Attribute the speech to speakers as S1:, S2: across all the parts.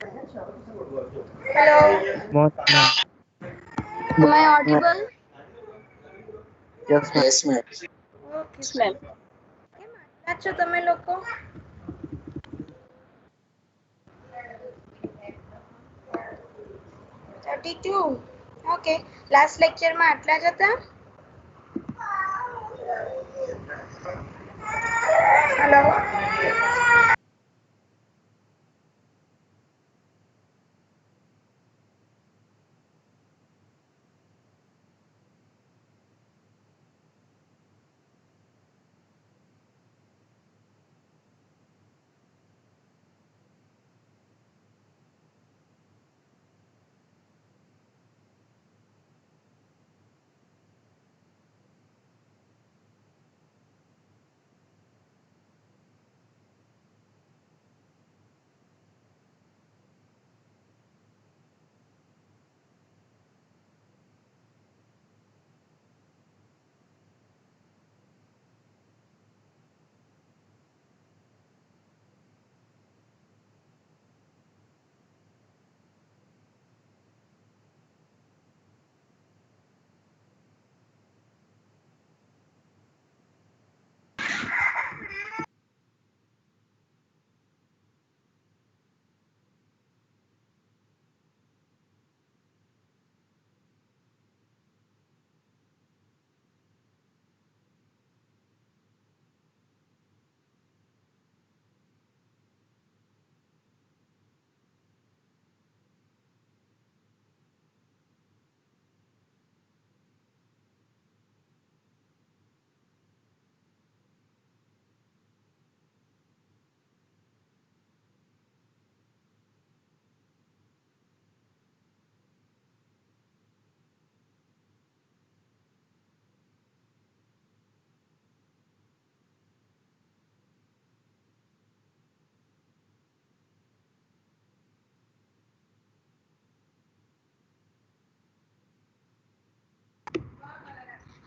S1: Hello,
S2: Morning, ma'am.
S1: am I audible?
S2: Yes, ma'am.
S3: Yes, ma'am.
S1: Okay, fine. કેમ આટલા છો તમે લોકો? 32. Okay. Last lecture માં આટલા જ હતા? Hello.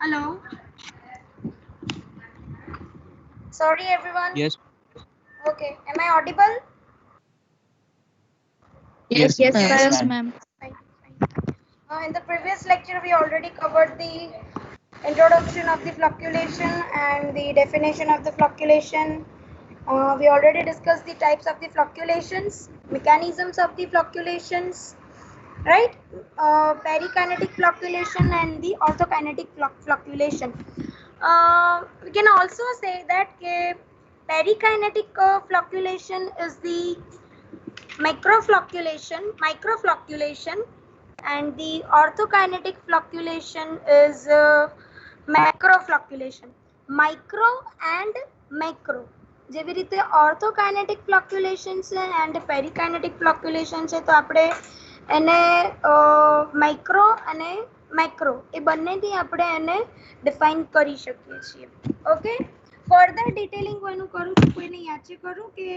S1: Hello. Sorry, everyone.
S2: Yes,
S1: Okay. Am I audible?
S3: Yes,
S4: Yes,
S3: ma'am.
S4: ma'am.
S3: Yes, ma'am.
S1: Fine. In the previous lecture, we already covered the introduction of the flocculation and the definition of the flocculation. We already discussed the types of the flocculations, mechanisms of the flocculations, right? Perikinetic flocculation and the orthokinetic flocculation. We can also say that perikinetic flocculation is the microflocculation, and the orthokinetic flocculation is macroflocculation. Micro and macro. જેવી રીતે ઓર્થોકાઇનેટિક ફ્લક્ચ્યુલેશન છે and પેરીકાઇનેટિક ફ્લક્ચ્યુલેશન છે તો આપણે એને micro અને macro એ બંનેથી આપણે એને ડિફાઇન કરી શકીએ છીએ. ઓકે, ફર્ધર ડિટેલિંગ કોઈનું કરું છું, કોઈને યાદ છે કરું કે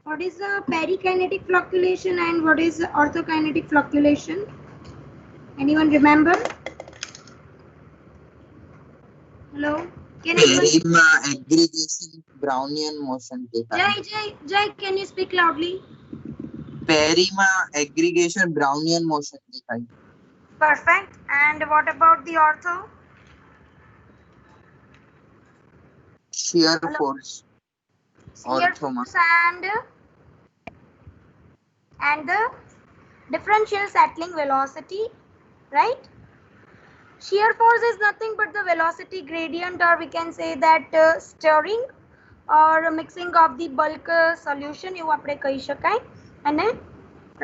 S1: what is the perikinetic flocculation and what is the orthokinetic flocculation? Anyone remember? Hello? Can anyone?
S3: પેરીમાં એગ્રીગેશન બ્રાઉનિયન મોશન કહેવાય.
S1: Jai, can you speak loudly?
S3: પેરીમાં એગ્રીગેશન બ્રાઉનિયન મોશન કહેવાય.
S1: Perfect. And what about the ortho?
S3: Shear
S1: Hello?
S3: Force
S1: Shear
S3: ઓર્થોમાં.
S1: force and the differential settling velocity, right? Shear force is nothing but the velocity gradient, or we can say that stirring or mixing of the bulk solution એવું આપણે કહી શકાય. અને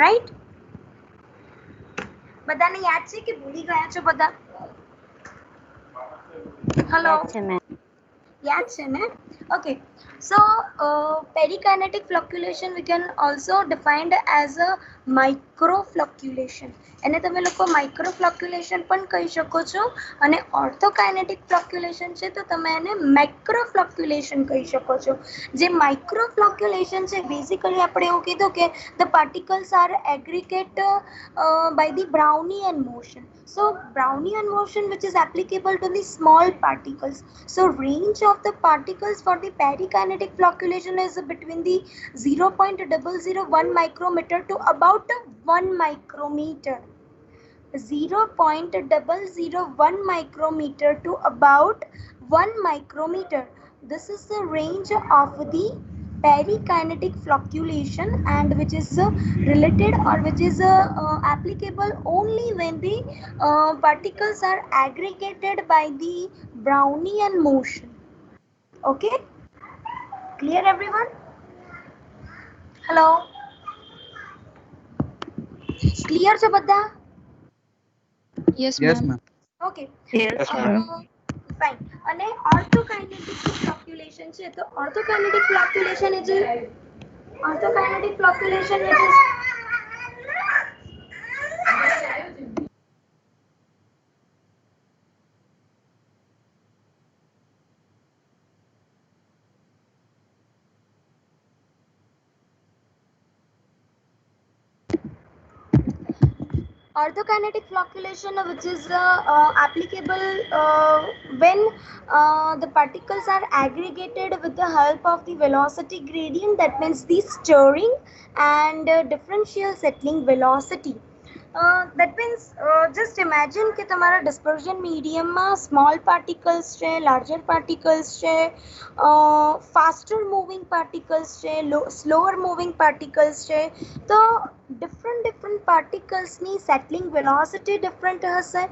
S1: right? બધાને યાદ છે કે ભૂલી ગયા છો બધા? હેલો, યાદ છે ને? Okay, so perikinetic flocculation we can also defined as a microflocculation. એને તમે લોકો માઇક્રોફ્લોક્યુલેશન પણ કહી શકો છો, અને ઓર્થોકાઇનેટિક ફ્લોક્યુલેશન છે તો તમે એને મેક્રોફ્લોક્યુલેશન કહી શકો છો. જે માઇક્રોફ્લોક્યુલેશન છે બેઝિકલી આપણે એવું કીધું કે the particles are aggregate by the Brownian motion. So Brownian motion which is applicable to the small particles. So range of the particles for the perikinetic flocculation is between the 0.001 micrometer to about 1 micrometer. 0.001 micrometer to about 1 micrometer. This is the range of the perikinetic flocculation, and which is related, or which is applicable only when the particles are aggregated by the Brownian motion. Okay, clear everyone? Hello, clear છે બધા?
S2: Yes,
S3: Yes,
S2: ma'am.
S3: ma'am.
S1: Okay.
S4: Yes, ma'am.
S1: Fine. અને orthokinetic flocculation છે, તો orthokinetic flocculation is orthokinetic flocculation, which is applicable when the particles are aggregated with the help of the velocity gradient, that means the stirring and differential settling velocity. That means just imagine કે તમારા dispersion medium માં small particles છે, larger particles છે, faster moving particles છે, slower moving particles છે. તો different particles ની settling velocity different હશે,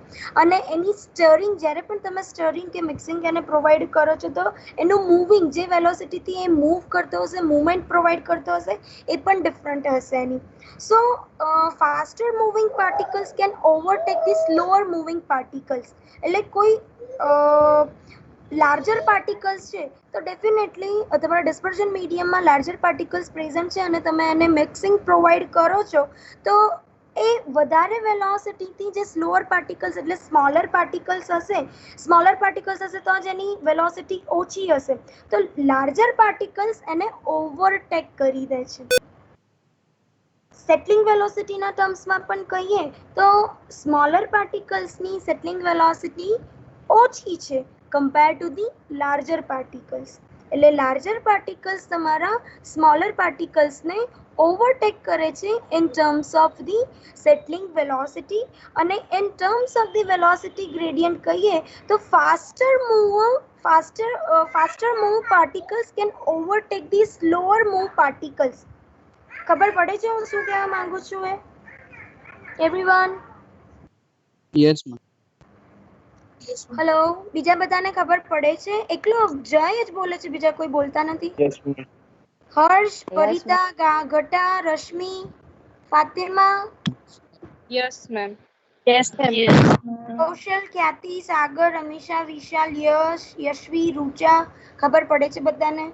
S1: અને એની stirring, જ્યારે પણ તમે stirring કે mixing એને provide કરો છો, તો એનું moving જે velocity થી એ move કરતો હશે, movement provide કરતો હશે, એ પણ different હશે એની. So faster moving particles can overtake the slower moving particles. એટલે કોઈ larger particles છે, તો definitely તમારા dispersion medium માં larger particles present છે, અને તમે એને mixing provide કરો છો, તો એ વધારે વેલોસિટી થી જે સ્લોઅર પાર્ટિકલ્સ એટલે સ્મોલર પાર્ટિકલ્સ હશે તો જ એની વેલોસિટી ઓછી હશે, તો લાર્જર પાર્ટિકલ્સ એને ઓવરટેક કરી દે છે. સેટલિંગ વેલોસિટીના ટર્મ્સમાં પણ કહીએ તો સ્મોલર પાર્ટિકલ્સની સેટલિંગ વેલોસિટી ઓછી છે compare to the larger particles. એટલે લાર્જર પાર્ટિકલ્સ તમારા સ્મોલર પાર્ટિકલ્સને ઓવરટેક કરે છે in terms of the settling velocity. અને in terms of the velocity gradient કહીએ તો faster move particles can overtake the slower move particles. ખબર પડે છે હું શું કહેવા માંગુ છું એ? એવરીવન?
S3: Yes, ma'am.
S1: હેલો, બીજા બધાને ખબર પડે છે? એકલો જય જ બોલે છે, બીજા કોઈ બોલતા નથી?
S4: Yes, ma'am.
S1: હર્ષ, પરિતા, ઘટા, Rashmi, Fatima,
S2: Yes, ma'am.
S4: Yes, ma'am.
S1: કૌશલ, ખ્યાતિ, સાગર, રમીશા, વિશાલ, યશ, યશવી, રૂચા, ખબર પડે છે બધાને?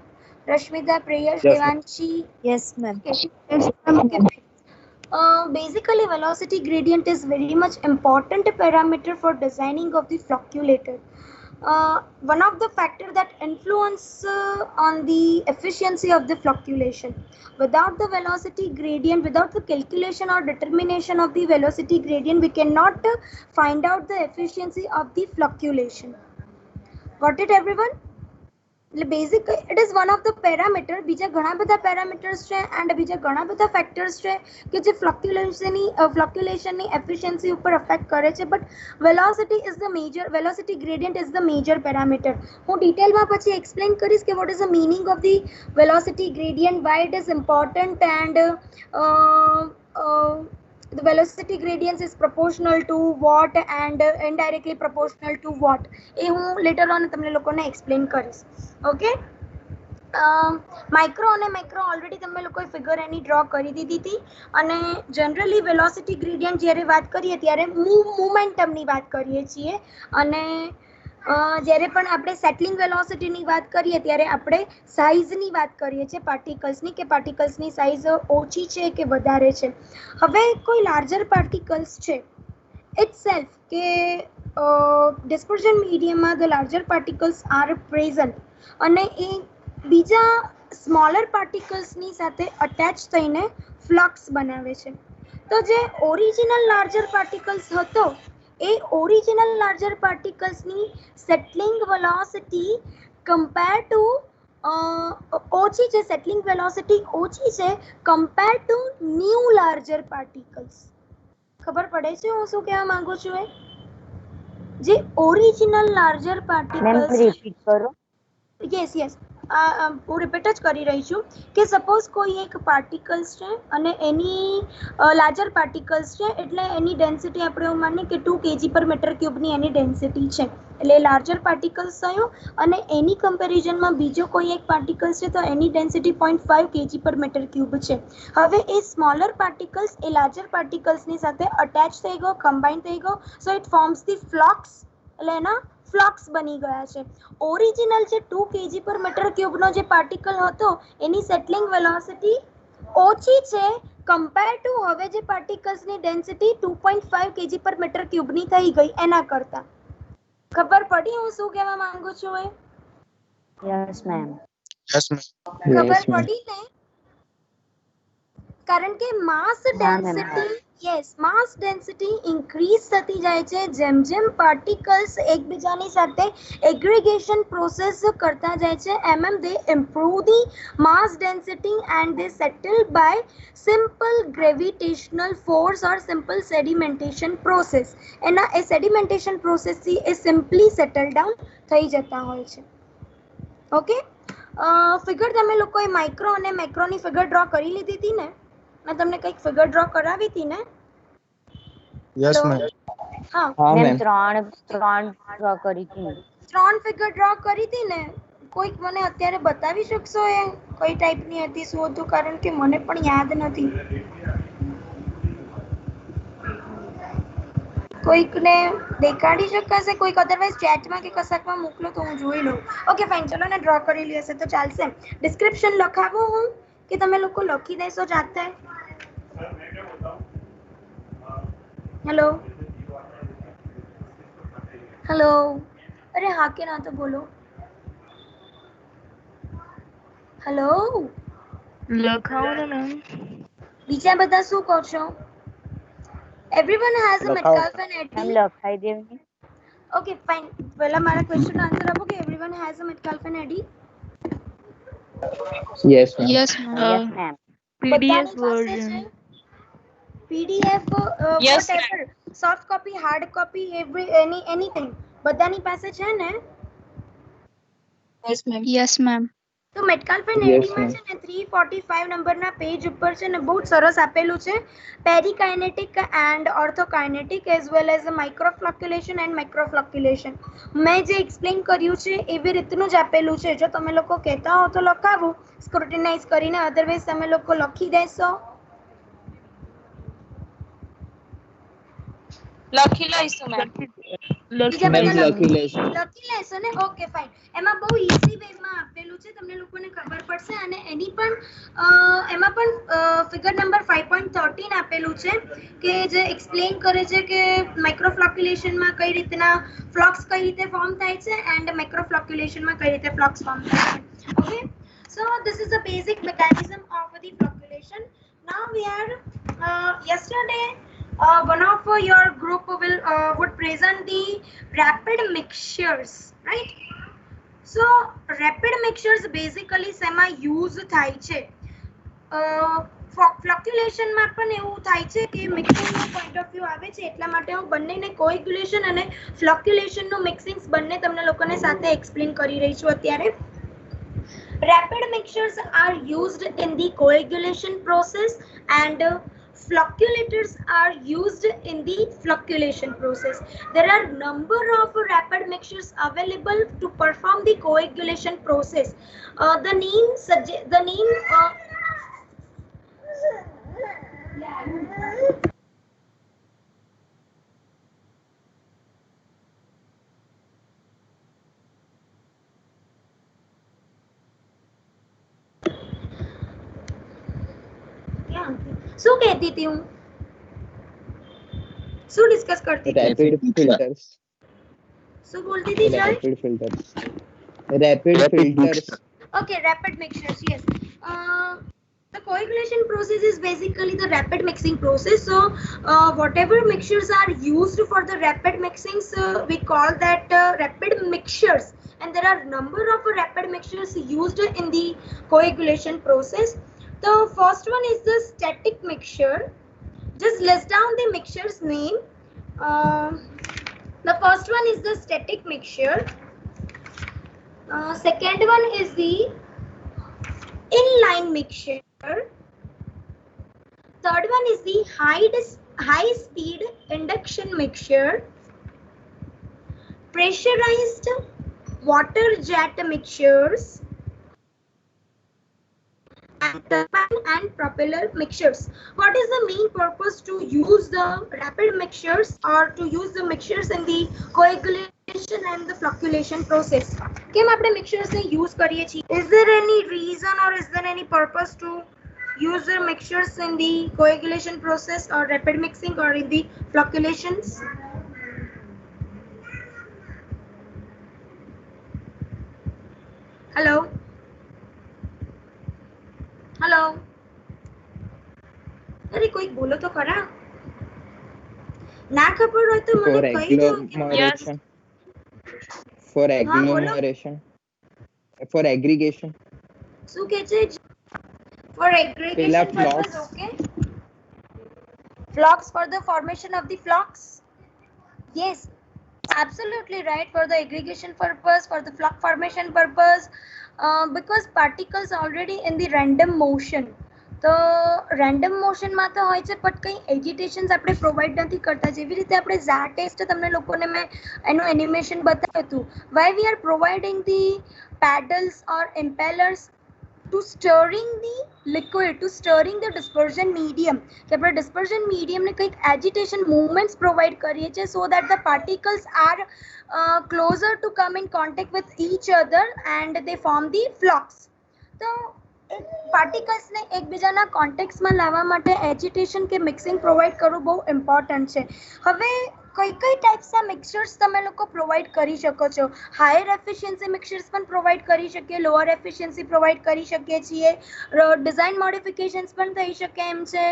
S1: Rashmita, Preyas,
S4: Yes, ma'am.
S1: Devanshi?
S4: Yes, ma'am.
S1: Okay. Basically, velocity gradient is very much important parameter for designing of the flocculator. One of the factors that influence on the efficiency of the flocculation. Without the velocity gradient, without the calculation or determination of the velocity gradient, we cannot find out the efficiency of the flocculation. Got it, everyone? Basic it is one of the parameter. બીજા ઘણા બધા parameters છે and બીજા ઘણા બધા factors છે કે જે ફ્લક્યુલેશનની એફિશિયન્સી ઉપર અફેક્ટ કરે છે, but velocity gradient is the major parameter. હું ડિટેલમાં પછી એક્સપ્લેન કરીશ કે vote is the meaning of the velocity gradient, Y it is important, and the velocity gradient is proportional to what and indirectly proportional to what, એ હું later on તમને લોકોને explain કરીશ. Okay, micro અને macro already તમે લોકોએ figure એની draw કરી દીધી હતી. અને જનરલી વેલોસિટી ગ્રેડિયન્ટ જ્યારે વાત કરીએ ત્યારે મોમેન્ટમની વાત કરીએ છીએ, અને જ્યારે પણ આપણે સેટલિંગ વેલોસિટીની વાત કરીએ ત્યારે આપણે સાઇઝની વાત કરીએ છીએ પાર્ટિકલ્સની, કે પાર્ટિકલ્સની સાઇઝ ઓછી છે કે વધારે છે. હવે કોઈ લાર્જર પાર્ટિકલ્સ છે itself કે dispersion mediumમાં the larger particles are present, અને એ બીજા સ્મોલર પાર્ટિકલ્સની સાથે અટેચ થઈને ફ્લક્સ બનાવે છે. તો જે ઓરિજિનલ લાર્જર પાર્ટિકલ્સ હતો એ ઓરિજિનલ લાર્જર પાર્ટિકલ્સની સેટલિંગ વેલોસિટી કમ્પેર ટુ ઓછી છે, સેટલિંગ વેલોસિટી ઓછી છે compare to new larger particles. ખબર પડે છે હું શું કહેવા માંગુ છું? જે original larger
S4: ma'am
S1: particles,
S4: repeat કરો.
S1: યસ હું રિપીટ જ કરી રહી છું કે સપોઝ કોઈ એક પાર્ટિકલ્સ છે અને એની લાર્જર પાર્ટિકલ્સ છે, એટલે એની ડેન્સિટી આપણે એવું માનીએ કે 2 kg પર મીટર ક્યુબની એની ડેન્સિટી છે, એટલે લાર્જર પાર્ટિકલ્સ થયું. અને એની કમ્પેરિઝનમાં બીજો કોઈ એક પાર્ટિકલ્સ છે તો એની ડેન્સિટી 0.5 kg પર મીટર ક્યુબ છે. હવે એ સ્મોલર પાર્ટિકલ્સ એ લાર્જર પાર્ટિકલ્સની સાથે અટેચ થઈ ગયો, કમ્બાઇન થઈ ગયો, so it forms the flocks, એટલે એના ફ્લોક્સ બની ગયા છે. ઓરિજિનલ જે 2 kg પર મીટર ક્યુબનો જે પાર્ટિકલ હતો એની સેટલિંગ વેલોસિટી ઓછી છે કમ્પેર ટુ હવે જે પાર્ટિકલ્સની ડેન્સિટી 2.5 kg પર મીટર ક્યુબની થઈ ગઈ એના કરતા. ખબર પડી હું શું કહેવા માંગુ છું?
S4: Yes ma'am.
S3: Yes, ma'am.
S1: ખબર પડી ને? કારણ કે માસ
S4: હા, ma'am.
S1: ડેન્સિટી ઇન્ક્રીઝ થતી જાય છે જેમ જેમ પાર્ટિકલ્સ એકબીજાની સાથે એગ્રીગેશન પ્રોસેસ કરતા જાય છે, એમ they improve the mass density and they settle by simple gravitational force or simple sedimentation process. એના એ સેડિમેન્ટેશન પ્રોસેસથી એ સિમ્પલી સેટલ ડાઉન થઈ જતા હોય છે. ઓકે, ફિગર તમે લોકોએ માઇક્રો અને મેક્રોની ફિગર ડ્રો કરી લીધી હતી ને? મેં તમને કંઈક ફિગર ડ્રો કરાવી હતી ને?
S3: Yes,
S1: તો
S3: ma'am.
S1: હા,
S4: મેમ ત્રણ ડ્રો કરી હતી.
S1: 3 ફિગર ડ્રો કરી હતી ને? કોઈક મને અત્યારે બતાવી શકશો એ કઈ ટાઈપની હતી, શું હતું? કારણ કે મને પણ યાદ નથી. કોઈકને દેખાડી શકાશે? કોઈક અધરવાઇઝ ચેટમાં કે કશાકમાં મોકલો તો હું જોઈ લઉં. ઓકે ફાઇન, ચલો ને ડ્રો કરેલી હશે તો ચાલશે. ડિસ્ક્રિપ્શન લખાવું હું કે તમે લોકો લખી દેશો જાતે? હેલો હેલો, અરે હા કે ના તો બોલો. હેલો,
S2: લખાવો ને મેમ.
S1: બીજા બધા શું કહો છો? Everyone has a Metcalf and
S4: ma'am
S1: Eddy.
S4: લખાઈ દેવી.
S1: ઓકે ફાઇન, પહેલા મારા ક્વેશ્ચન આન્સર આપો કે everyone has a Metcalf and Eddy.
S5: Yes, ma'am.
S2: Yes
S4: yes ma'am.
S2: PDF
S1: બધાની પાસે
S2: વર્ઝન.
S1: છે PDF,
S2: yes
S1: whatever, soft copy, hard copy, anything બધાની પાસે છે ને?
S2: Yes ma'am.
S1: તો મેટકાલ્ફ એન્ડ
S5: Yes,
S1: એડીમાં
S5: ma'am.
S1: છે ને 345 નંબરના પેજ ઉપર છે ને બહુ સરસ આપેલું છે perikinetic and orthokinetic as well as microflocculation and macroflocculation. મેં જે એક્સપ્લેન કર્યું છે એવી રીતનું જ આપેલું છે. જો તમે લોકો કહેતા હો તો લખાવું સ્ક્રુટિનાઇઝ કરીને, અધરવાઇઝ તમે લોકો લખી દેશો.
S2: લખી લઈશું મેમ.
S1: બીજા
S5: Ma'am,
S1: બધા
S5: લખી લેશું.
S1: લખી લેશો ને? Okay fine. એમાં બહુ ઈઝી વેમાં આપેલું છે, તમને લોકોને ખબર પડશે. અને એની પણ એમાં પણ ફિગર નંબર 5.13 આપેલું છે કે જે એક્સપ્લેન કરે છે કે માઇક્રોફ્લોક્યુલેશનમાં કઈ રીતના ફ્લોક્સ કઈ રીતે ફોર્મ થાય છે એન્ડ મેક્રોફ્લોક્યુલેશનમાં કઈ રીતે ફ્લોક્સ ફોર્મ થાય છે. Okay, so this is the basic mechanism of the flocculation. Now we are yesterday one of your group would present the rapid mixtures, right? So rapid mixtures basically શેમાં use થાય છે? ફ્લોક્યુલેશનમાં પણ એવું થાય છે કે મિક્સિંગનો પોઈન્ટ ઓફ વ્યૂ આવે છે, એટલા માટે હું બંનેને કોએગ્યુલેશન અને ફ્લોક્યુલેશનનું મિક્સિંગ્સ બંને તમને લોકોને સાથે એક્સપ્લેન કરી રહી છું અત્યારે. Rapid mixtures are used in the coagulation process and flocculators are used in the flocculation process. There are number of rapid mixtures available to perform the coagulation process. The name શું કહેતી હતી હું? શું discuss કરતી હતી?
S5: Rapid filters.
S1: શું બોલતી હતી જય?
S5: Rapid filters. Rapid filters.
S1: Okay, rapid mixtures, yes. The coagulation process is basically the rapid mixing process. So whatever mixtures are used for the rapid mixings, we call that rapid mixtures. and there are number of rapid mixtures used in the coagulation process. The first one is the static mixture. Just list down the mixture's name. The first one is the static mixture. Second one is the inline mixture. Third one is the high speed induction mixture. Pressurized water jet mixtures. And turbine and propeller mixtures. What is the main purpose to use the rapid mixtures or to use the mixtures in the coagulation and the flocculation process? કેમ આપણે mixtures ને use કરીએ છીએ? Is there any reason or is there any purpose to use the mixtures in the coagulation process or rapid mixing or in the flocculations? Hello. Hello अरे कोई बोलो तो खरा ना खबर हो तो
S5: For
S1: મને કહી દો
S5: agglomeration. For agglomeration. For aggregation.
S1: શું કહે છે for aggregation
S5: પેલા
S1: purpose
S5: flocks.
S1: okay flocks for the formation of the flocks yes absolutely right for the aggregation purpose for the flock formation purpose because particles already in the random motion તો random મોશનમાં તો હોય છે but કંઈ એજિટેશન્સ આપણે provide નથી કરતા જેવી રીતે આપણે ઝા ટેસ્ટ તમને લોકોને મેં એનું એનિમેશન બતાવ્યું હતું why we are providing the paddles or impellers to stirring the liquid, to stirring the dispersion medium. કે આપણે dispersion medium ને કંઈક agitation movements provide કરીએ છીએ so that the particles are closer to come in contact with each other and they form the flocks. તો particles ને એકબીજાના કોન્ટેક્ટમાં લાવવા માટે એજિટેશન કે મિક્સિંગ પ્રોવાઈડ કરવું બહુ ઇમ્પોર્ટન્ટ છે. હવે કઈ ટાઈપ્સના મિક્સચર્સ તમે લોકો પ્રોવાઈડ કરી શકો છો? હાયર એફિશિયન્સી મિક્સચર્સ પણ પ્રોવાઈડ કરી શકીએ, લોઅર એફિશિયન્સી પ્રોવાઈડ કરી શકીએ છીએ, ડિઝાઇન મોડિફિકેશન્સ પણ થઈ શકે એમ છે,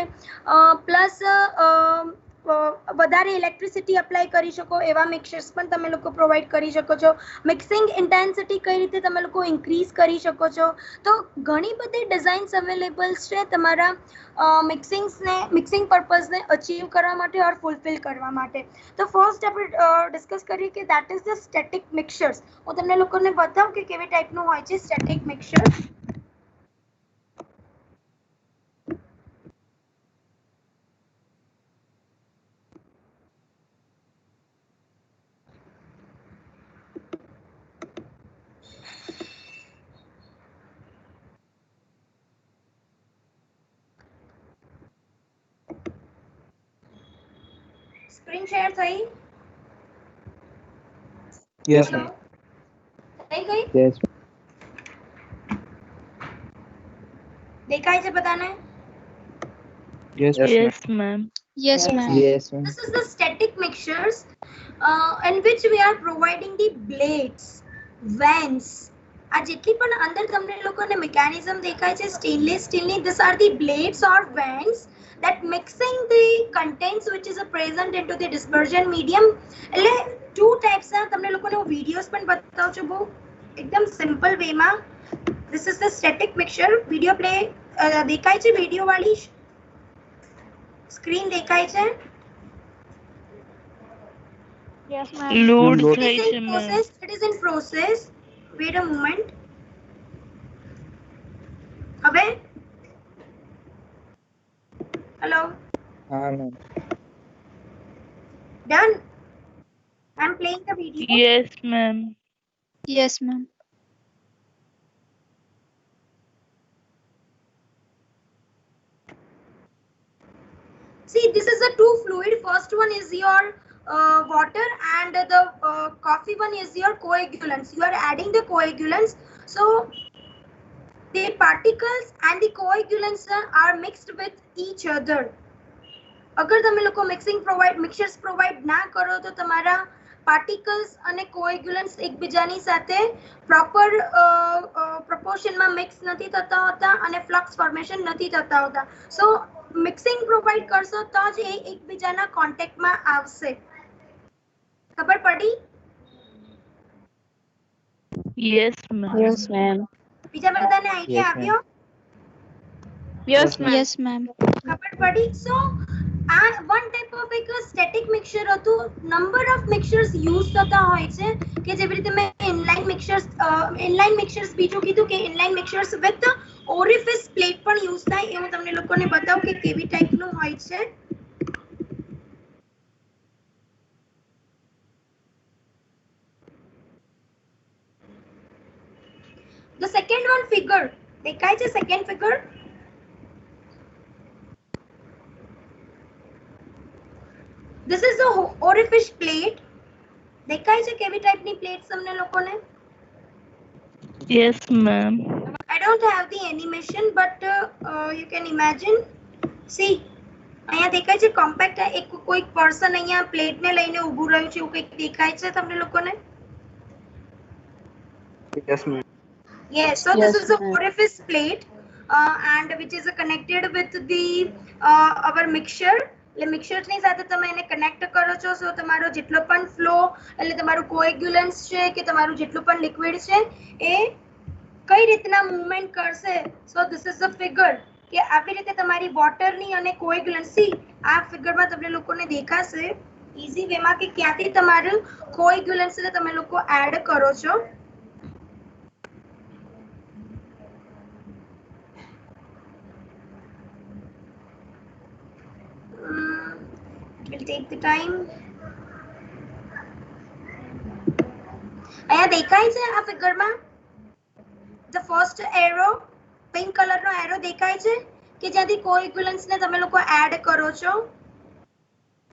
S1: પ્લસ વધારે ઇલેક્ટ્રિસિટી અપ્લાય કરી શકો એવા મિક્સચર્સ પણ તમે લોકો પ્રોવાઈડ કરી શકો છો. મિક્સિંગ ઇન્ટેન્સિટી કઈ રીતે તમે લોકો ઇન્ક્રીઝ કરી શકો છો. તો ઘણી બધી ડિઝાઇન્સ અવેલેબલ્સ છે તમારા મિક્સિંગ પર્પઝને અચીવ કરવા માટે ઓર ફૂલફિલ કરવા માટે. તો ફર્સ્ટ આપણે ડિસ્કસ કરીએ કે દેટ ઇઝ ધ સ્ટેટિક મિક્સચર્સ. હું તમને લોકોને બતાવું કે કેવી ટાઈપનું હોય છે સ્ટેટિક મિક્સચર. સ્ક્રીન શેર થઈ?
S5: Yes,
S1: Hello?
S5: ma'am.
S1: થઈ ગઈ?
S5: Yes.
S1: દેખાય છે બધાને?
S5: Yes,
S2: Yes, ma'am.
S4: Yes,
S2: Yes, ma'am.
S5: Yes, ma'am.
S1: This is the static mixtures in which we are providing the blades, vents. આ જેટલી પણ અંદર તમને લોકોને મિકેનિઝમ દેખાય છે સ્ટેનલેસ સ્ટીલની, these are the blades or vents that mixing the contents which is present into the dispersion medium. એટલે two types ના તમને લોકોને હું videos પણ બતાવું છું બહુ એકદમ simple વેમાં. This is the static mixture. Video play દેખાય છે? વિડિયો વાળી સ્ક્રીન દેખાય છે?
S4: Yes, ma'am.
S2: Load
S1: It
S2: થાય
S1: is
S2: છે
S1: in
S2: ma'am.
S1: process. It is in process. Wait a moment. હવે hello.
S5: ma'am.
S1: Done. I'm playing the video.
S2: Yes, ma'am.
S6: Yes, ma'am.
S1: See, this is a two fluid. First one is your water and the coffee one is your coagulants. You are adding the coagulants. So the particles and the coagulants are mixed with each other. અગર તમે લોકો મિક્સર્સ provide ના કરો તો તમારા particles અને કોએગ્યુલન્ટ્સ એકબીજાની સાથે પ્રોપર પ્રપોર્શનમાં મિક્સ નથી થતા હોતા અને ફ્લક્સ ફોર્મેશન નથી થતા હોતા. સો મિક્સિંગ પ્રોવાઈડ કરશો તો જ એ એકબીજાના કોન્ટેક્ટમાં આવશે. ખબર પડી?
S2: Yes, ma'am.
S4: Yes, ma'am.
S1: બીજા બધાને આઈડિયા
S5: Yes,
S1: આવ્યો?
S2: Yes, ma'am.
S6: Yes, ma'am.
S1: ખબર પડી? સો આ વન ટાઈપ ઓફ એક સ્ટેટિક મિક્સચર હતું. નંબર ઓફ મિક્સચર્સ યુઝ થતા હોય છે કે જેવી રીતે મેં ઇનલાઇન મિક્સચર્સ બીજું કીધું કે ઇનલાઇન મિક્સચર્સ વિથ ઓરિફિસ પ્લેટ પણ યુઝ થાય. એ હું તમને લોકોને બતાવું કે કેવી ટાઈપનું હોય છે. The second one figure દેખાય છે? Second figure This is the orifice plate. દેખાય છે કેવી ટાઈપની પ્લેટ્સ તમને લોકોને?
S2: Yes, ma'am.
S1: I don't have the animation, but you can imagine. See, અહીંયા દેખાય છે કોમ્પેક્ટ. એક કોઈ પર્સન અહીંયા પ્લેટને લઈને ઊભું રહ્યું છે એવું કંઈક દેખાય છે તમને લોકોને?
S5: Yes, ma'am.
S1: Yes, so
S4: Yes,
S1: this is a
S4: ma'am.
S1: orifice plate and which is connected with the our mixture. એટલે મિક્સચરની સાથે તમે એને કનેક્ટ કરો છો. સો તમારો જેટલો પણ ફ્લો એટલે તમારું કોએગ્યુલન્સ છે કે તમારું જેટલું પણ લિક્વિડ છે એ કઈ રીતના મૂવમેન્ટ કરશે. So this is a figure કે આવી રીતે તમારી વોટરની અને કોએગ્યુલન્સ સી આ ફિગરમાં તમને લોકોને દેખાશે ઇઝી વેમાં કે ક્યાંથી તમારું કોએગ્યુલન્સને તમે લોકો એડ કરો છો. It will take the time. અહીંયા દેખાય છે આ ફિગરમાં the first arrow પિંક કલરનો એરો દેખાય છે કે જ્યાંથી કોએગ્યુલન્સને તમે લોકો એડ કરો છો?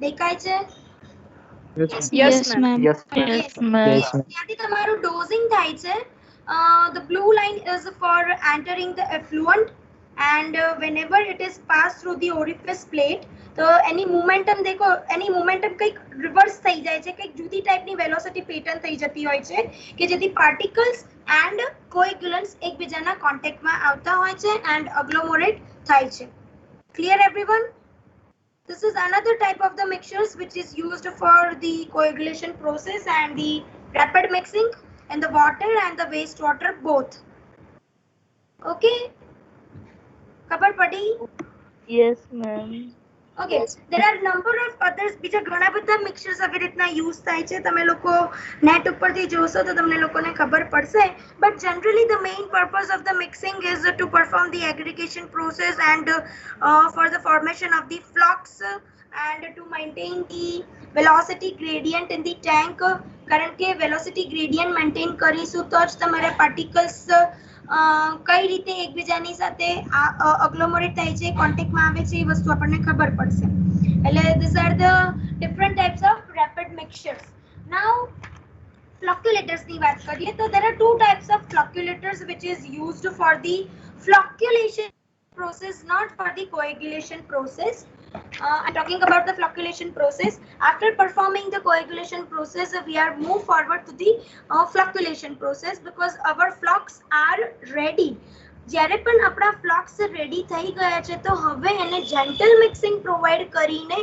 S1: દેખાય છે?
S2: Yes,
S6: ma'am.
S5: Yes, ma'am.
S2: Yes, ma'am.
S5: Yes, ma'am.
S1: ત્યાંથી તમારું ડોઝિંગ થાય છે. The blue line is for entering the effluent and whenever it is passed through the orifice plate તો એની મોમેન્ટમ દેખો, એની મોમેન્ટમ કંઈક રિવર્સ થઈ જાય છે, કંઈક જુદી ટાઈપની વેલોસિટી પેટર્ન થઈ જતી હોય છે કે જેથી પાર્ટિકલ્સ એન્ડ કોએગ્યુલન્સ એકબીજાના કોન્ટેક્ટમાં આવતા હોય છે એન્ડ અગ્લોમોરેટ થાય છે. Clear everyone? This is another type of the mixtures which is used for the coagulation process and the rapid mixing in the water and the wastewater both. Okay? ખબર પડી?
S2: Yes, ma'am.
S1: Okay, there are number of others. બીજા ઘણા બધા મિક્સચર્સ આવી રીતના use થાય છે. તમે લોકો નેટ ઉપરથી જોશો તો તમને લોકોને ખબર પડશે. But generally the main purpose of the mixing is to perform the aggregation process and for the formation of the flux and to maintain the velocity gradient in the tank. કારણ કે velocity gradient maintain કરીશું તો જ તમારા particles કઈ રીતે એકબીજાની સાથે અગ્લોમરેટ થાય છે, કોન્ટેક્ટમાં આવે છે, એ વસ્તુ આપણને ખબર પડશે. એટલે these are the different types of rapid mixtures. Now flocculators ની વાત કરીએ તો there are two types of flocculators which is used for the flocculation process, not for the coagulation process. I'm talking about the flocculation process. After performing the coagulation process, we are move forward to the flocculation process because our flocks are ready. જ્યારે પણ આપણા flocks ready થઈ ગયા છે તો હવે એને gentle mixing provide કરીને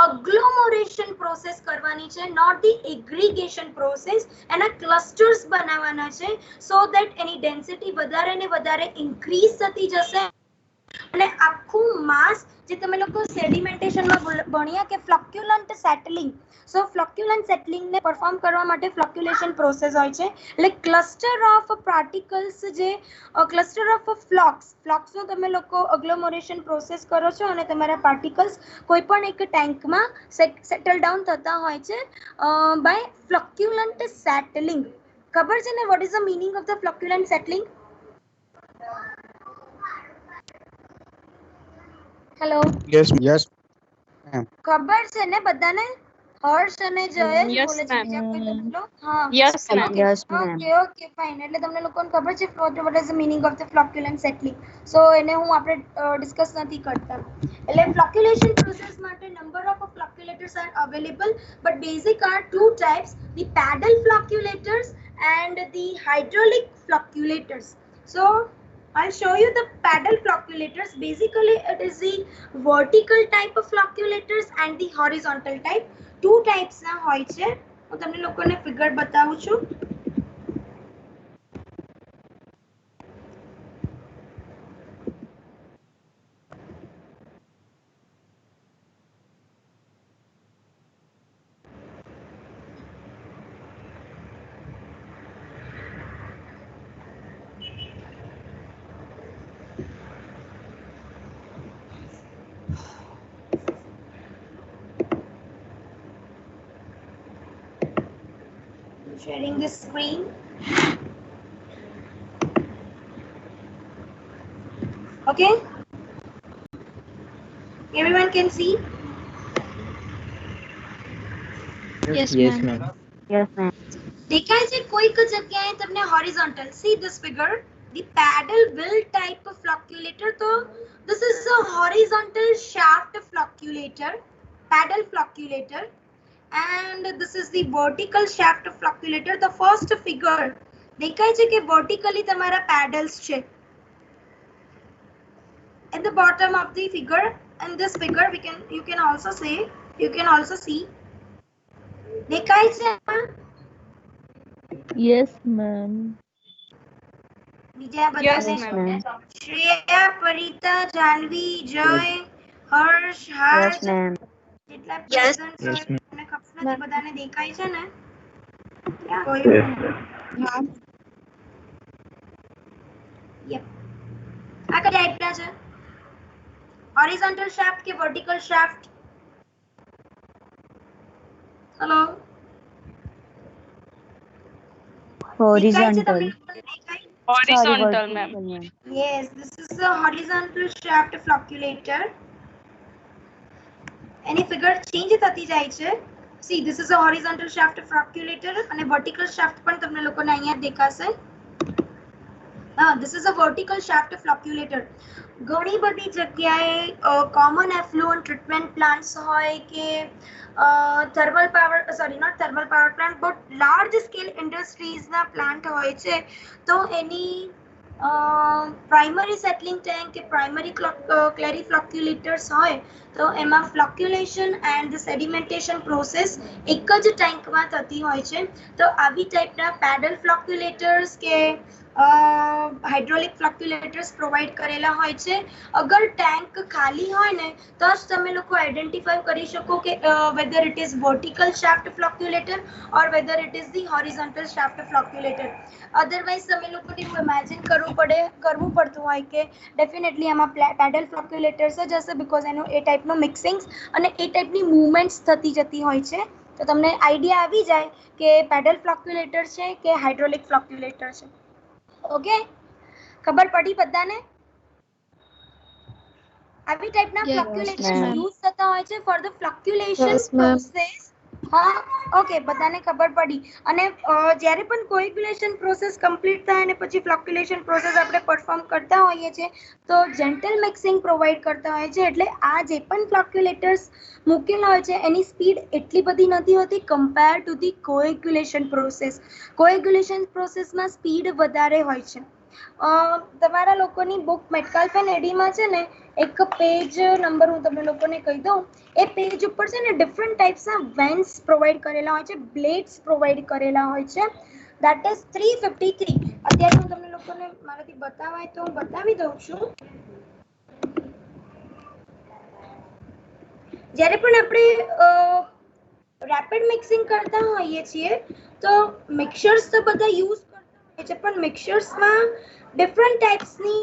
S1: અગ્લોમરેશન પ્રોસેસ કરવાની છે, નોટ ધી એગ્રીગેશન પ્રોસેસ. એના ક્લસ્ટર્સ બનાવવાના છે સો દેટ એની ડેન્સિટી વધારે ને વધારે ઇન્ક્રીઝ થતી જશે અને આખું માસ જે તમે લોકો સેડિમેન્ટેશનમાં ભણ્યા કે ફ્લોક્યુલન્ટ સેટલિંગ. સો ફ્લોક્યુલન્ટ સેટલિંગને પરફોર્મ કરવા માટે ફ્લોક્યુલેશન પ્રોસેસ હોય છે. એટલે ક્લસ્ટર ઓફ પાર્ટિકલ્સ જે ક્લસ્ટર ઓફ ફ્લોક્સનો તમે લોકો અગ્લોમરેશન પ્રોસેસ કરો છો અને તમારા પાર્ટિકલ્સ કોઈ પણ એક ટેન્કમાં સેટલ ડાઉન થતા હોય છે બાય ફ્લોક્યુલન્ટ સેટલિંગ. ખબર છે ને what is the meaning of the flocculent settling? Hello,
S5: Yes,
S1: ખબર છે ને બધાને? હર્ષ અને જયેશ
S2: Yes,
S1: બોલે છે.
S2: ma'am.
S1: બીજા કોઈ તમે બોલો? હા.
S2: Yes, ma'am.
S4: Yes, ma'am.
S1: Okay fine. એટલે તમને લોકોને ખબર છે what is the meaning of the flocculant settling. સો એને હું આપણે ડિસ્કસ નથી કરતા. એટલે flocculation process માટે number of flocculators are available, but basic are two types, the paddle flocculators and the hydraulic flocculators. So I'll show you the paddle flocculators. Basically it is the vertical type of flocculators and the horizontal type. Two types ના હોય છે. હું તમને લોકોને figure બતાવું છું. sharing the screen. Okay, everyone can see.
S2: Yes,
S5: Yes,
S2: ma'am.
S5: ma'am.
S4: Yes, ma'am.
S1: દેખાય છે કોઈક જગ્યાએ તમને horizontal, see this figure, the paddle wheel type of flocculator. So this is a horizontal shaft flocculator, paddle flocculator, and this is the vertical shaft flocculator. The first figure દેખાય છે કે vertically તમારા paddles છે. At the bottom of the figure, in this figure you can also see દેખાય છે આમાં?
S2: Yes, ma'am.
S1: બીજા
S2: Yes,
S1: બધાને
S4: ma'am.
S1: શ્રેયા, પરિતા, જાનવી, જય, હર્ષ,
S4: Yes,
S1: હાર્દ,
S4: ma'am.
S1: જેટલા present
S5: Yes,
S1: છે
S5: ma'am.
S1: તમને ખબર નથી બધાને દેખાય છે ને? કોઈ Yep. આ કયા ટાઈપના છે? હોરિઝોન્ટલ શાફ્ટ કે vertical shaft? Hello,
S4: Horizontal.
S2: Horizontal, ma'am.
S4: Vertical, ma'am.
S1: Yes, this is a horizontal shaft flocculator. Any figure change થતી જાય છે. See, this is a horizontal shaft flocculator અને vertical shaft પણ તમને લોકોને અહીંયા દેખાશે. This is a vertical shaft flocculator. ઘણી બધી જગ્યાએ common effluent treatment plants હોય કે thermal power, sorry, not thermal power plant, but large scale industries ના plant હોય છે. તો એની primary settling tank કે primary clary flocculators હોય તો એમાં flocculation and the sedimentation process એક જ ટેન્કમાં થતી હોય છે. તો આવી ટાઈપના paddle flocculators કે હાઇડ્રોલિક ફ્લોક્યુલેટર્સ પ્રોવાઈડ કરેલા હોય છે. અગર ટેન્ક ખાલી હોય ને તો જ તમે લોકો આઈડેન્ટિફાઈ કરી શકો કે whether it is vertical shaft flocculator or whether it is the horizontal shaft flocculator. Otherwise તમે લોકોને એવું ઇમેજિન કરવું પડતું હોય કે ડેફિનેટલી આમાં પેડલ ફ્લોક્યુલેટર્સ જ હશે બીકોઝ એનું એ ટાઈપનું મિક્સિંગ્સ અને એ ટાઈપની મૂવમેન્ટ્સ થતી જતી હોય છે. તો તમને આઈડિયા આવી જાય કે પેડલ ફ્લોક્યુલેટર છે કે હાઇડ્રોલિક ફ્લોક્યુલેટર છે. ઓકે, ખબર પડી બધાને? આવી ટાઈપના
S2: Yes,
S1: ફ્લોક્યુલેટર્સ
S2: ma'am.
S1: યુઝ થતા હોય છે ફોર ધ ફ્લોક્યુલેશન પ્રોસેસ. હા, ઓકે, બધાને ખબર પડી. અને જ્યારે પણ કોએગ્યુલેશન પ્રોસેસ કમ્પ્લીટ થાય અને પછી ફ્લોક્યુલેશન પ્રોસેસ આપણે પરફોર્મ કરતા હોઈએ છીએ તો જેન્ટલ મિક્સિંગ પ્રોવાઈડ કરતા હોય છે. એટલે આ જે પણ ફ્લોક્યુલેટર્સ મૂકેલા હોય છે એની સ્પીડ એટલી બધી નથી હોતી compare to the coagulation process. કોએગ્યુલેશન પ્રોસેસમાં સ્પીડ વધારે હોય છે. તમારા લોકોની બુક મેટકાલ્ફન એડીમાં છે ને એક પેજ નંબર હું તમને લોકોને કહી દઉં. એ પેજ ઉપર છે ને ડિફરન્ટ ટાઈપ્સના વેન્સ પ્રોવાઈડ કરેલા હોય છે, બ્લેડ્સ પ્રોવાઈડ કરેલા હોય છે. That is 353. અત્યારે હું તમને લોકોને મારાથી બતાવાય તો હું બતાવી દઉં છું. જ્યારે પણ આપણે રેપિડ મિક્સિંગ કરતા હોઈએ છીએ તો મિક્સર્સ તો બધા યુઝ કરતા હોય છે પણ મિક્સર્સમાં ડિફરન્ટ ટાઈપ્સની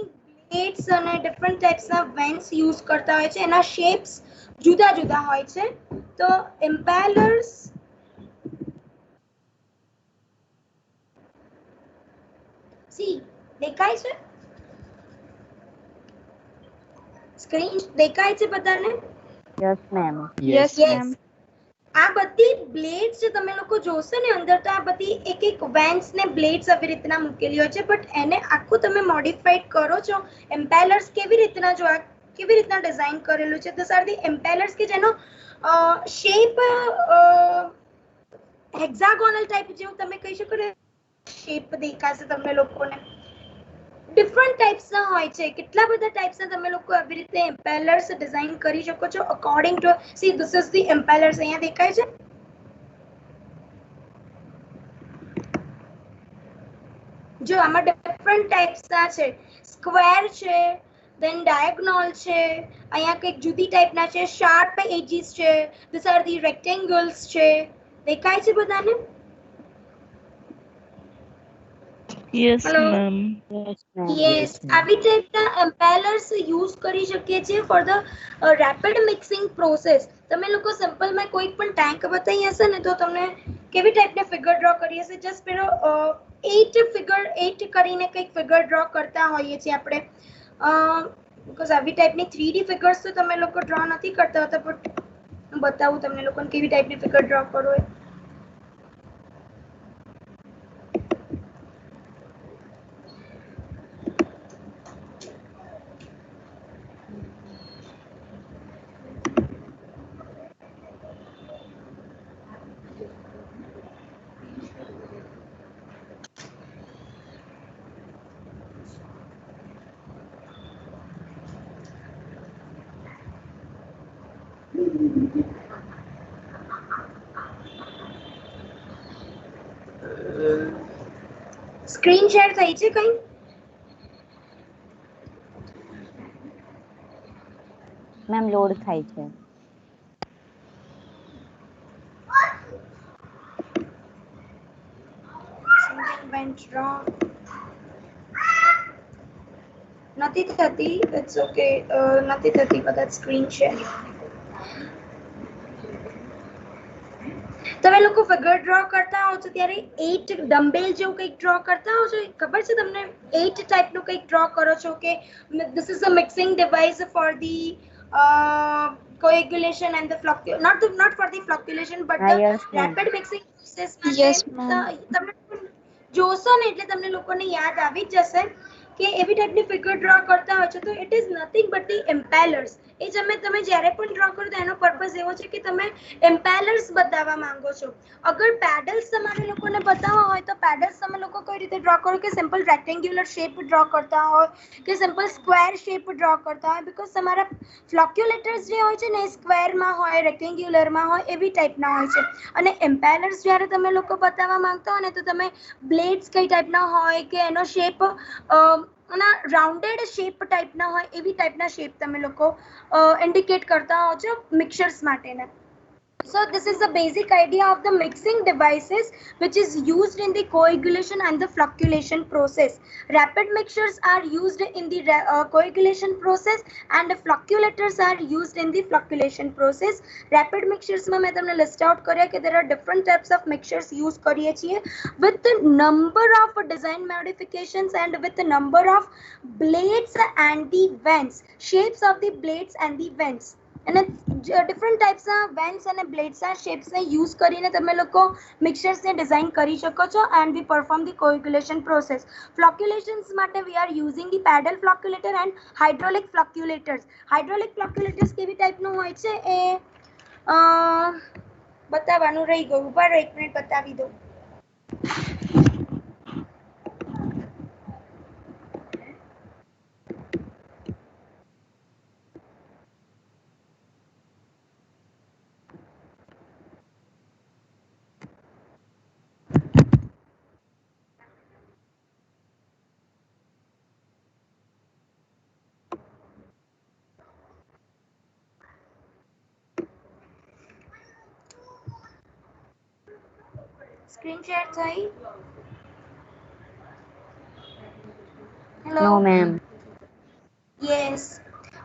S1: બ્લેડ્સ અને ડિફરન્ટ ટાઈપ્સના વેન્સ યુઝ કરતા હોય છે. એના શેપ્સ જુદા જુદા હોય છે. તો ઇમ્પેલર્સ સી દેખાય છે? સ્ક્રીન દેખાય છે બધાને?
S4: Yes, ma'am.
S5: Yes,
S2: ma'am.
S1: આ બધી બ્લેડ્સ જે તમે લોકો જોશો ને અંદર તો આ બધી એક એક વેન્સ ને બ્લેડ્સ આવી રીતના મૂકેલી હોય છે. બટ એને આખું તમે મોડિફાઈડ કરો છો. એમ્પેલર્સ કેવી રીતના ડિઝાઇન કરેલું છે? ધીસ આર ધી એમ્પેલર્સ કે જેનો શેપ હેક્સાગોનલ ટાઈપ જેવું તમે કહી શકો ને શેપ દેખાશે તમને લોકોને. ડિફરન્ટ ટાઈપ્સના હોય છે. કેટલા બધા ટાઈપ્સના તમે લોકો આવી રીતે એમ્પેલર્સ ડિઝાઇન કરી શકો છો according to see this is the impellers. અહીંયા દેખાય છે? જો આમાં ડિફરન્ટ ટાઈપ્સના છે. સ્ક્વેર છે, દેન ડાયગોનલ છે, અહીંયા કંઈક જુદી ટાઈપના છે, શાર્પ એજીસ છે, ધીસ આર ધી રેક્ટેંગલ્સ છે. દેખાય છે બધાને?
S2: Yes,
S1: Hello?
S2: ma'am.
S4: Yes, ma'am.
S1: Yes, આવી ટાઈપના એમ્પેલર્સ યુઝ કરી શકીએ છીએ for the rapid mixing process. તમે લોકો સિમ્પલમાં કોઈ પણ ટેન્ક બતાવી હશે ને તો તમને કેવી ટાઈપની ફિગર ડ્રો કરીએ છીએ જસ્ટ પેલો 8 કરીને કંઈક ફિગર ડ્રો કરતા હોઈએ છીએ આપણે બીકોઝ આવી ટાઈપની 3D ફિગર્સ તો તમે લોકો ડ્રો નથી કરતા હોતા બટ હું બતાવું તમને લોકોને કેવી ટાઈપની ફિગર ડ્રો કરો એ સ્ક્રીન શેર થઈ છે કઈ
S4: મેમ લોડ થાય છે.
S1: Something went wrong. નથી થતી ઇટ્સ ઓકે નથી થતી કદાચ સ્ક્રીન શેર તમે લોકો ફિગર ડ્રો કરતા હો છો ત્યારે 8 ડમ્બેલ જેવું કંઈક ડ્રો કરતા હો છો ખબર છે તમને 8 ટાઈપનું કંઈક ડ્રો કરો છો કે this is a mixing device for the coagulation and the not for the flocculation but the
S4: Yes, ma'am.
S1: rapid mixing process
S2: Yes, ma'am.
S1: તમે જોશો ને એટલે તમને લોકોને યાદ આવી જ જશે કે એવી ટાઈપની ફિગર ડ્રો કરતા હોય છો તો it is nothing but the impellers એ તમે જ્યારે પણ ડ્રો કરો તો એનો પર્પઝ એવો છે કે તમે ઇમ્પેલર્સ બતાવવા માંગો છો અગર પેડલ્સ તમારે લોકોને બતાવવા હોય તો પેડલ્સ તમે લોકો કઈ રીતે ડ્રો કરો કે સિમ્પલ રેક્ટેન્ગ્યુલર શેપ ડ્રો કરતા હોય કે સિમ્પલ સ્ક્વેર શેપ ડ્રો કરતા હોય બીકોઝ તમારા ફ્લોક્યુલેટર્સ જે હોય છે ને એ સ્ક્વેરમાં હોય રેક્ટેન્ગ્યુલરમાં હોય એવી ટાઈપના હોય છે અને ઇમ્પેલર્સ જ્યારે તમે લોકો બતાવવા માંગતા હોય ને તો તમે બ્લેડ્સ કઈ ટાઈપના હોય કે એનો શેપ રાઉન્ડેડ શેપ ટાઈપના હોય એવી ટાઈપના શેપ તમે લોકો ઇન્ડિકેટ કરતા હો છો મિક્સર્સ માટેના So this is the basic idea of the mixing devices which is used in the coagulation and the flocculation process. Rapid mixtures are used in the coagulation process and the flocculators are used in the flocculation process. Rapid mixtures में मैं तुमने list out करें कि there are different types of mixtures use करिए चाहिए with the number of design modifications and with the number of blades and the vents, shapes of the blades and the vents. અને different ટાઈપ્સના વેન્ટ્સ અને બ્લેડ્સના શેપ્સને use કરીને તમે લોકો મિક્સર્સને design કરી શકો છો and we perform the coagulation process flocculations માટે we are using the paddle flocculator and hydraulic flocculators કેવી ટાઈપનું હોય છે એ બતાવવાનું રહી ગયું ઉપર 1 મિનિટ બતાવી દઉં Screen share થઈ hello
S4: No, ma'am.
S1: yes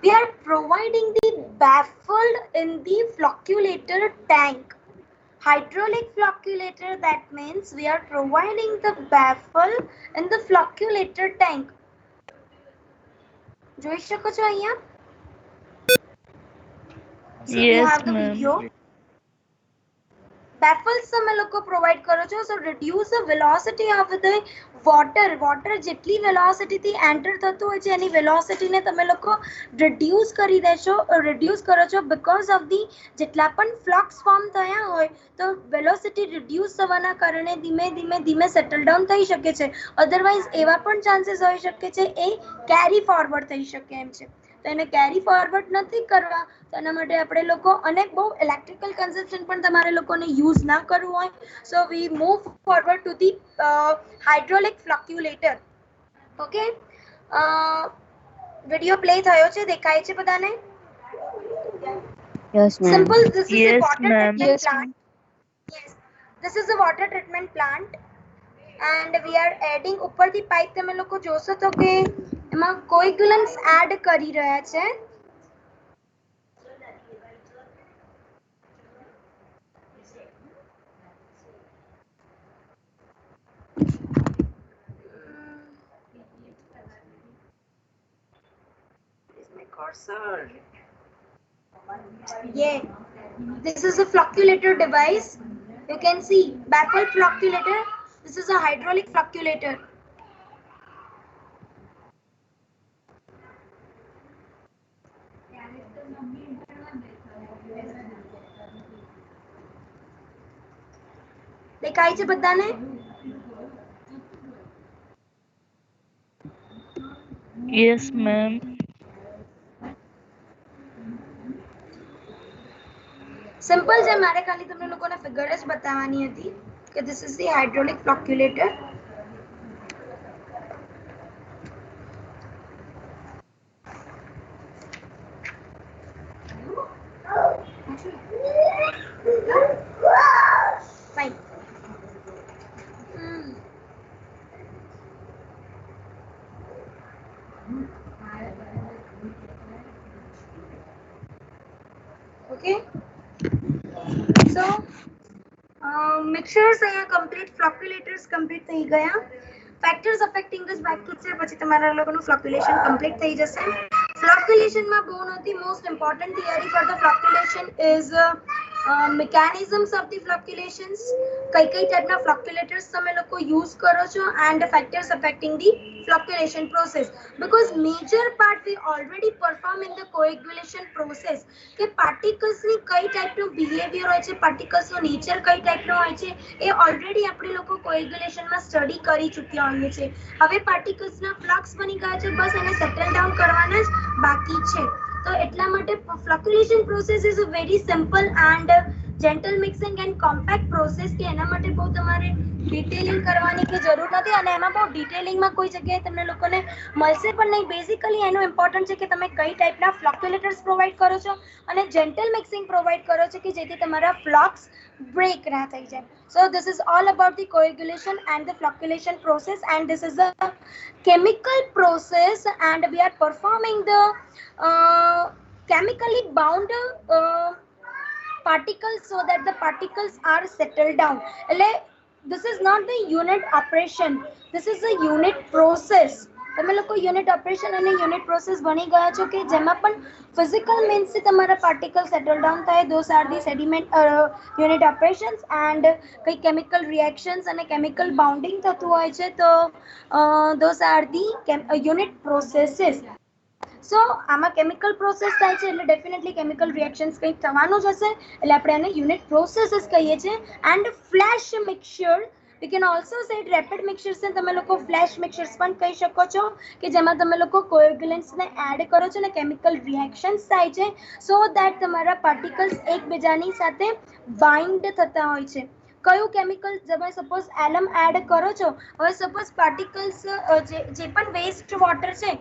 S1: we are providing the baffled in the flocculator tank hydraulic flocculator that means we are providing the baffle in the flocculator tank જોઈ શકો છો અહીંયા so we
S2: Yes,
S1: have the
S2: ma'am.
S1: video baffles તમે લોકો provide કરો છો so reduce the velocity of the water જેટલી velocity થી એન્ટર થતું હોય છે એની વેલોસિટી ને તમે લોકો રિડ્યુસ કરો છો because of the જેટલા પણ ફ્લક્સ ફોર્મ થયા હોય તો વેલોસિટી રિડ્યુસ થવાના કારણે ધીમે સેટલ ડાઉન થઈ શકે છે અધરવાઇઝ એવા પણ ચાન્સીસ હોઈ શકે છે એ કેરી ફોરવર્ડ થઈ શકે એમ છે તો એને કેરી ફોરવર્ડ નથી કરવા તો એના માટે આપણે લોકો અને બહુ ઇલેક્ટ્રિકલ કન્ઝમ્પશન પણ તમારે લોકોને યુઝ ના કરવું હોય so we move forward to the hydraulic flocculator okay video play થયો છે દેખાય છે બધાને
S4: Yes, ma'am.
S1: simple this is a
S2: Yes,
S1: water
S2: ma'am.
S1: treatment
S2: Yes,
S1: plant yes this is a water treatment plant and we are adding ઉપરથી pipe તમે લોકો જોશો તો કે એમાં કોએગ્યુલન્ટ્સ એડ કરી રહ્યા છે sir. Yeah, this is a flocculator device. You can see backward flocculator. This is a hydraulic flocculator. દેખાય છે બધાને?
S2: Yes, ma'am.
S1: સિમ્પલ છે, મારે ખાલી તમને લોકોને ફિગર જ બતાવવાની હતી કે this is the hydraulic flocculator. Fine. Okay. So mixtures અહીંયા complete, flocculators complete થઈ ગયા. Factors affecting this બાકી છે, પછી તમારા લોકોનું flocculation complete થઈ જશે. Flocculation માં બહુ નથી. Most important theory for the flocculation is mechanisms of the flocculations. કઈ ટાઈપના flocculators તમે લોકો use કરો છો and factors affecting the flocculation process, because major part we already perform in the coagulation process કે particles ની કઈ ટાઈપનું behavior હોય છે, particles નો nature કઈ ટાઈપનો હોય છે, એ already આપણે લોકો coagulation માં study કરી ચૂક્યા હોઈએ છે. હવે particles ના flux બની ગયા છે, બસ એને settle down કરવાના જ બાકી છે. તો એટલા માટે flocculation process is a very simple and gentle mixing and compact process કે એના માટે બહુ તમારે ડિટેલિંગ કરવાની કે જરૂર નથી, અને એમાં બહુ ડિટેલિંગમાં કોઈ જગ્યાએ તમને લોકોને મળશે પણ નહીં. બેઝિકલી એનું ઇમ્પોર્ટન્ટ છે કે તમે કઈ ટાઈપના ફ્લોક્યુલેટર્સ પ્રોવાઈડ કરો છો અને જેન્ટલ મિક્સિંગ પ્રોવાઈડ કરો છો કે જેથી તમારા ફ્લોક્સ બ્રેક ના થઈ જાય. So this is all about the coagulation and the flocculation process, and this is a chemical process and we are performing the chemically bound particles so that the particles are settled down. This is not the unit operation, this is a unit process. તમે લોકો unit operation અને unit process ભણી ગયા છો કે જેમાં પણ physical means થી તમારા પાર્ટિકલ સેટલ ડાઉન થાય. Those are the sediment unit operations and કઈ કેમિકલ રિએક્શન્સ અને કેમિકલ બાઉન્ડિંગ થતું હોય છે, તો those are the unit processes. So આમાં કેમિકલ પ્રોસેસ થાય છે એટલે ડેફિનેટલી કેમિકલ રિએક્શન્સ કંઈક થવાનું જ હશે, એટલે આપણે એને યુનિટ પ્રોસેસીસ કહીએ છીએ. And flash mixture, we can also say rapid mixtures ને તમે લોકો ફ્લેશ મિક્સચર્સ પણ કહી શકો છો કે જેમાં તમે લોકો કોએગ્યુલન્ટ્સ ને એડ કરો છો ને કેમિકલ રિએક્શન્સ થાય છે સો ધેટ તમારા પાર્ટિકલ્સ એકબીજાની સાથે બાઇન્ડ થતા હોય છે. કયું કેમિકલ, તમે સપોઝ એલમ એડ કરો છો, હવે સપોઝ પાર્ટિકલ્સ જે પણ વેસ્ટ વોટર છે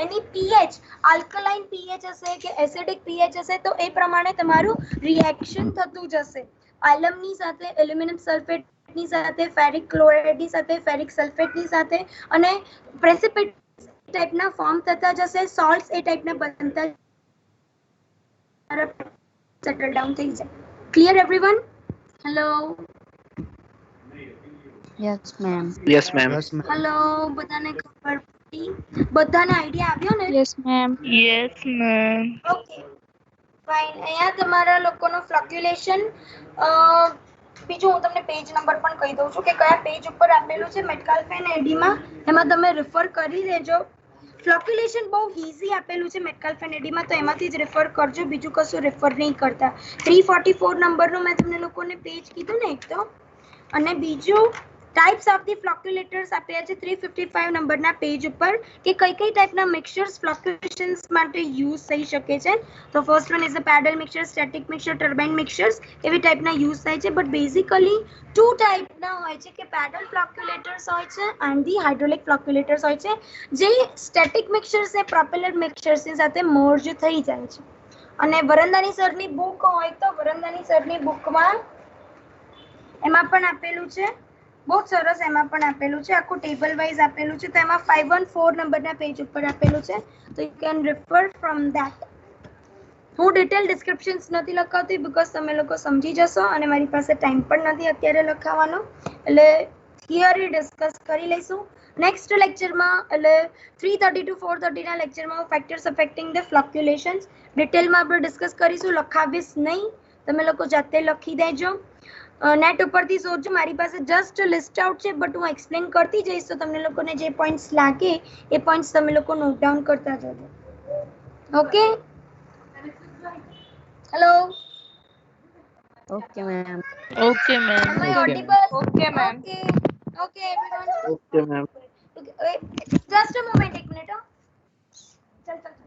S1: એની pH આલ્કલાઇન pH હશે કે એસિડિક pH હશે, તો એ પ્રમાણે તમારું રિએક્શન થતું જશે. એલમની સાથે એલ્યુમિનિયમ સલ્ફેટ ની સાથે, ફેરિક ક્લોરાઇડ ની સાથે, ફેરિક સલ્ફેટ ની સાથે, અને પ્રેસિપિટ ટાઈપના ફોર્મ થતા જશે, સોલ્ટ્સ એ ટાઈપના બનતા સેટલ ડાઉન થઈ જાય. Clear everyone? Hello
S4: Yes, ma'am.
S6: Yes, ma'am.
S1: Hello, બધાને ખબર પડી? બધાને આઈડિયા આવ્યો ને?
S2: Yes, ma'am. Yes, ma'am.
S1: Okay fine. અહીંયા તમારા લોકોનો ફ્લોક્યુલેશન, બીજું હું તમને પેજ નંબર પણ કહી દઉં છું કે કયા પેજ ઉપર આપેલું છે મેટકાલ્ફે અને એડીમાં, એમાં તમે રિફર કરી લેજો. ફ્લોક્યુલેશન બહુ ઇઝી આપેલું છે મેટકાલ્ફે અને એડીમાં, તો એમાંથી જ રિફર કરજો, બીજું કશું રિફર નહીં કરતા. 344 નંબરનું મેં તમને લોકોને પેજ કીધું ને એક તો, અને બીજું ટાઈપ્સ ઓફ ધી ફ્લોક્યુલેટર્સ આપ્યા છે 355 નંબરના પેજ ઉપર કે કઈ ટાઈપના મિક્સચર્સ ફ્લોક્યુલેશન્સ માટે યુઝ થઈ શકે છે. તો first one is the paddle mixture, static mixture, turbine mixtures, એવી ટાઈપના યુઝ થાય છે. બટ બેઝિકલી ટુ ટાઈપના હોય છે કે પેડલ ફ્લોક્યુલેટર્સ હોય છે એન્ડ ધી હાઇડ્રોલિક ફ્લોક્યુલેટર્સ હોય છે, જે સ્ટેટિક મિક્સચર્સ એ પ્રોપેલર મિક્સચર્સની સાથે મર્જ થઈ જાય છે. અને વરંદાની સરની બુક હોય તો વરંદાની સરની બુકમાં એમાં પણ આપેલું છે, બહુ સરસ એમાં પણ આપેલું છે, આખું ટેબલ વાઇઝ આપેલું છે. તો એમાં 514 નંબરના પેજ ઉપર આપેલું છે, તો you can refer from that. હું ડિટેલ ડિસ્ક્રિપ્શન્સ નથી લખાવતી બીકોઝ તમે લોકો સમજી જશો અને મારી પાસે ટાઈમ પણ નથી અત્યારે લખાવવાનો, એટલે થિયરી ડિસ્કસ કરી લઈશું. નેક્સ્ટ લેક્ચરમાં એટલે 3:30 to 4:30 ના લેક્ચરમાં ફેક્ટર્સ અફેક્ટિંગ ધ ફ્લક્ચ્યુએશન્સ ડિટેલમાં આપણે ડિસ્કસ કરીશું. લખાવીશ નહીં, તમે લોકો જાતે લખી દેજો. નેટ ઉપરથી શોધજો, મારી પાસે જસ્ટ લિસ્ટ આઉટ છે બટ હું એક્સપ્લેન કરતી જઈશ તો તમને લોકોને જે પોઈન્ટ્સ લાગે એ પોઈન્ટ્સ તમે લોકો નોટ ડાઉન કરતા જજો. Okay, hello,
S4: Okay, ma'am.
S2: Okay, ma'am.
S1: am I
S5: Okay,
S1: audible?
S2: Okay, ma'am.
S1: Okay everyone.
S5: Okay, ma'am.
S1: Wait, just a moment, एक मिनट. चल चल चल.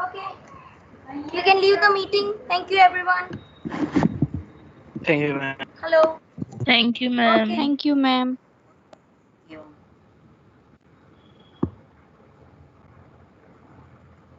S1: Okay. You can leave the meeting. Thank you everyone.
S5: Thank you, ma'am.
S1: Hello.
S2: Thank you, ma'am.
S1: Okay.
S6: Thank you, ma'am.